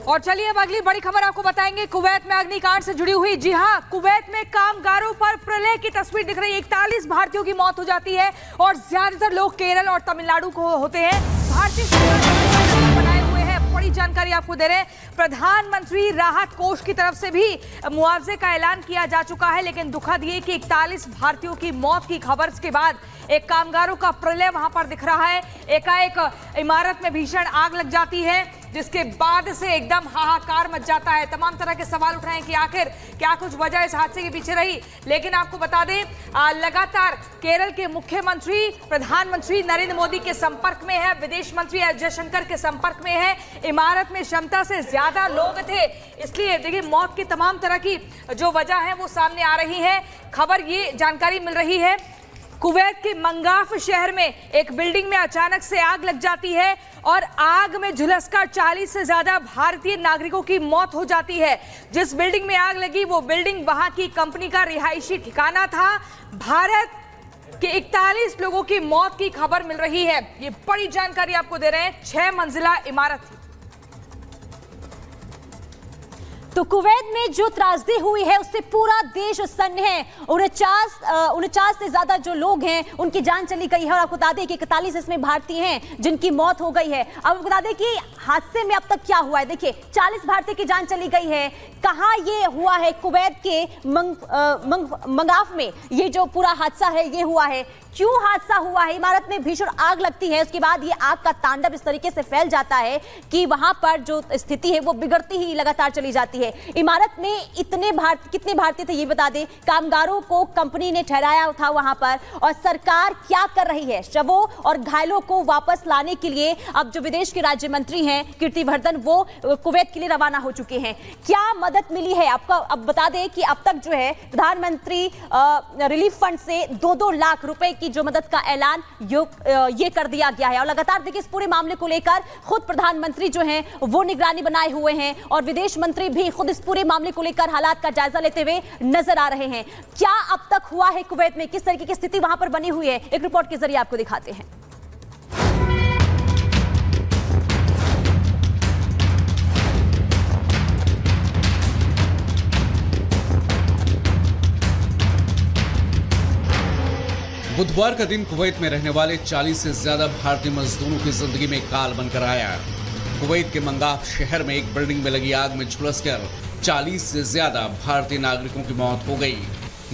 और चलिए अब अगली बड़ी खबर आपको बताएंगे। कुवैत में अग्निकांड से जुड़ी हुई। जी हां, कुवैत में कामगारों पर प्रलय की तस्वीर दिख रही है। 41 भारतीयों की मौत हो जाती है और ज्यादातर लोग केरल और तमिलनाडु को होते हैं। भारतीय सरकार बनाए हुए हैं। बड़ी जानकारी आपको दे रहे हैं। प्रधानमंत्री राहत कोष की तरफ से भी मुआवजे का ऐलान किया जा चुका है, लेकिन दुखद ये कि 41 भारतीयों की मौत की खबर के बाद एक कामगारों का प्रलय वहां पर दिख रहा है। एकाएक इमारत में भीषण आग लग जाती है, जिसके बाद से एकदम हाहाकार मच जाता है। तमाम तरह के सवाल उठ रहे हैं कि आखिर क्या कुछ वजह इस हादसे के पीछे रही। लेकिन आपको बता दें, लगातार केरल के मुख्यमंत्री प्रधानमंत्री नरेंद्र मोदी के संपर्क में है, विदेश मंत्री एस जयशंकर के संपर्क में है। इमारत में क्षमता से ज्यादा लोग थे, इसलिए देखिए मौत की तमाम तरह की जो वजह है वो सामने आ रही है। खबर ये जानकारी मिल रही है, कुवैत के मंगाफ शहर में एक बिल्डिंग में अचानक से आग लग जाती है और आग में झुलसकर 40 से ज्यादा भारतीय नागरिकों की मौत हो जाती है। जिस बिल्डिंग में आग लगी वो बिल्डिंग वहां की कंपनी का रिहायशी ठिकाना था। भारत के 41 लोगों की मौत की खबर मिल रही है। ये बड़ी जानकारी आपको दे रहे हैं। 6 मंजिला इमारत थी। तो कुवैत में जो त्रासदी हुई है उससे पूरा देश सन्न है। 49 से ज्यादा जो लोग हैं उनकी जान चली गई है और आपको बता दें कि 41 इसमें भारतीय हैं जिनकी मौत हो गई है। अब बता दें कि हादसे में अब तक क्या हुआ है। देखिए 40 भारतीय की जान चली गई है। कहाँ ये हुआ है? कुवैत के मंगाफ में ये जो पूरा हादसा है ये हुआ है। क्यों हादसा हुआ है? इमारत में भीषण आग लगती है, उसके बाद ये आग का तांडव इस तरीके से फैल जाता है कि वहां पर जो स्थिति है वो बिगड़ती ही लगातार चली जाती है। इमारत में कितने भारतीय थे ये बता दें। कामगारों को कंपनी ने ठहराया था वहां पर, और सरकार क्या कर रही है? शवों और घायलों को वापस लाने के लिए अब जो विदेश के राज्य मंत्री हैं कीर्तिवर्धन, वो कुवैत के लिए रवाना हो चुके हैं। क्या मदद मिली है आपको? अब बता दें कि अब तक जो है प्रधानमंत्री रिलीफ फंड से 2-2 लाख रुपए की जो मदद का ऐलान ये कर दिया गया है। और लगातार देखिए इस पूरे मामले को लेकर खुद प्रधानमंत्री जो हैं वो निगरानी बनाए हुए हैं और विदेश मंत्री भी खुद इस पूरे मामले को लेकर हालात का जायजा लेते हुए नजर आ रहे हैं। क्या अब तक हुआ है कुवैत में? किस तरीके की स्थिति वहां पर बनी हुई है? एक रिपोर्ट के जरिए आपको दिखाते हैं। बुधवार का दिन कुवैत में रहने वाले 40 से ज्यादा भारतीय मजदूरों की जिंदगी में काल बनकर आया। कुवैत के मंगाफ शहर में एक बिल्डिंग में लगी आग में झुलसकर 40 से ज्यादा भारतीय नागरिकों की मौत हो गई।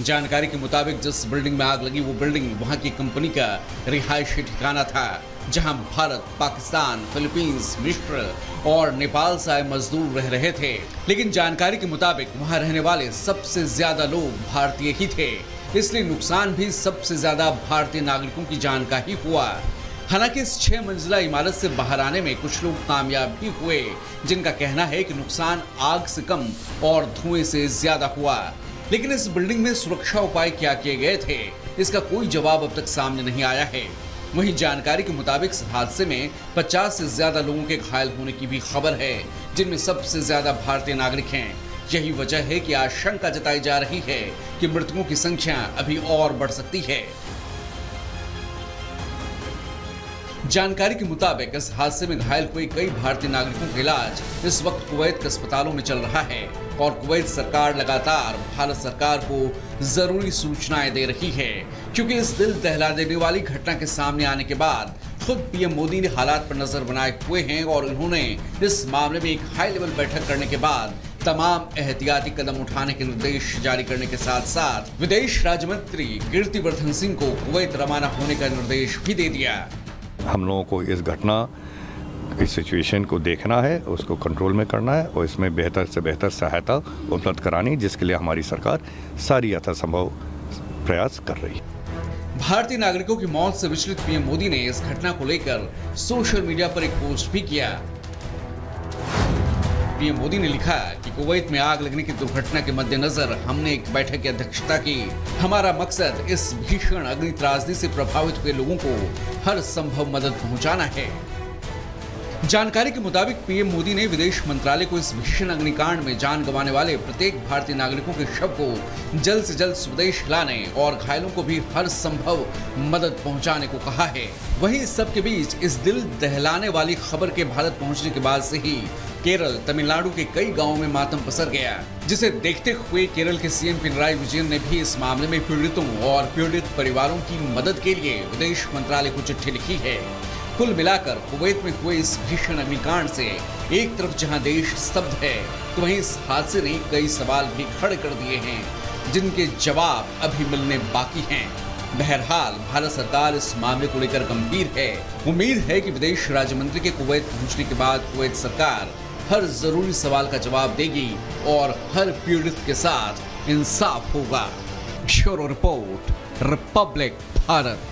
जानकारी के मुताबिक जिस बिल्डिंग में आग लगी वो बिल्डिंग वहां की कंपनी का रिहायशी ठिकाना था, जहां भारत, पाकिस्तान, फिलीपींस, मिस्र और नेपाल से आए मजदूर रह रहे थे। लेकिन जानकारी के मुताबिक वहां रहने वाले सबसे ज्यादा लोग भारतीय ही थे, इसलिए नुकसान भी सबसे ज्यादा भारतीय नागरिकों की जान का ही हुआ। हालांकि इस 6 मंजिला इमारत से बाहर आने में कुछ लोग कामयाब भी हुए, जिनका कहना है कि नुकसान आग से कम और धुएं से ज्यादा हुआ। लेकिन इस बिल्डिंग में सुरक्षा उपाय क्या किए गए थे, इसका कोई जवाब अब तक सामने नहीं आया है। वहीं जानकारी के मुताबिक इस हादसे में 50 से ज्यादा लोगों के घायल होने की भी खबर है, जिनमें सबसे ज्यादा भारतीय नागरिक हैं। यही वजह है कि आशंका जताई जा रही है कि मृतकों की संख्या अभी और बढ़ सकती है। जानकारी के मुताबिक इस हादसे में घायल हुए कई भारतीय नागरिकों का इलाज इस वक्त कुवैत के अस्पतालों में चल रहा है और कुवैत सरकार लगातार भारत सरकार को जरूरी सूचनाएं दे रही है, क्योंकि इस दिल दहला देने वाली घटना के सामने आने के बाद खुद पीएम मोदी ने हालात पर नजर बनाए हुए हैं और उन्होंने इस मामले में एक हाई लेवल बैठक करने के बाद तमाम एहतियाती कदम उठाने के निर्देश जारी करने के साथ साथ विदेश राज्य मंत्री कीर्तिवर्धन सिंह को कुवैत रवाना होने का निर्देश भी दे दिया। हम लोगों को इस घटना, इस सिचुएशन को देखना है, उसको कंट्रोल में करना है और इसमें बेहतर से बेहतर सहायता उपलब्ध करानी, जिसके लिए हमारी सरकार सारी यथासंभव प्रयास कर रही है। भारतीय नागरिकों की मौत से विचलित पीएम मोदी ने इस घटना को लेकर सोशल मीडिया पर एक पोस्ट भी किया। पीएम मोदी ने लिखा कि कुवैत में आग लगने की दुर्घटना के मद्देनजर हमने एक बैठक की अध्यक्षता की। हमारा मकसद इस भीषण अग्नि त्रासदी से प्रभावित हुए लोगों को हर संभव मदद पहुंचाना है। जानकारी के मुताबिक पीएम मोदी ने विदेश मंत्रालय को इस भीषण अग्निकांड में जान गंवाने वाले प्रत्येक भारतीय नागरिकों के शव को जल्द से जल्द स्वदेश लाने और घायलों को भी हर संभव मदद पहुंचाने को कहा है। वहीं इस सब के बीच इस दिल दहलाने वाली खबर के भारत पहुंचने के बाद से ही केरल, तमिलनाडु के कई गांवों में मातम पसर गया, जिसे देखते हुए केरल के सीएम पिनराई विजयन ने भी इस मामले में पीड़ितों और पीड़ित परिवारों की मदद के लिए विदेश मंत्रालय को चिट्ठी लिखी है। कुल मिलाकर कुवैत में हुए इस भीषण अग्निकांड से एक तरफ जहां देश स्तब्ध है, तो वहीं इस हादसे ने कई सवाल भी खड़े कर दिए हैं, जिनके जवाब अभी मिलने बाकी हैं। बहरहाल भारत सरकार इस मामले को लेकर गंभीर है। उम्मीद है कि विदेश राज्य मंत्री के कुवैत पहुंचने के बाद कुवैत सरकार हर जरूरी सवाल का जवाब देगी और हर पीड़ित के साथ इंसाफ होगा। Bureau report, Republic Bharat.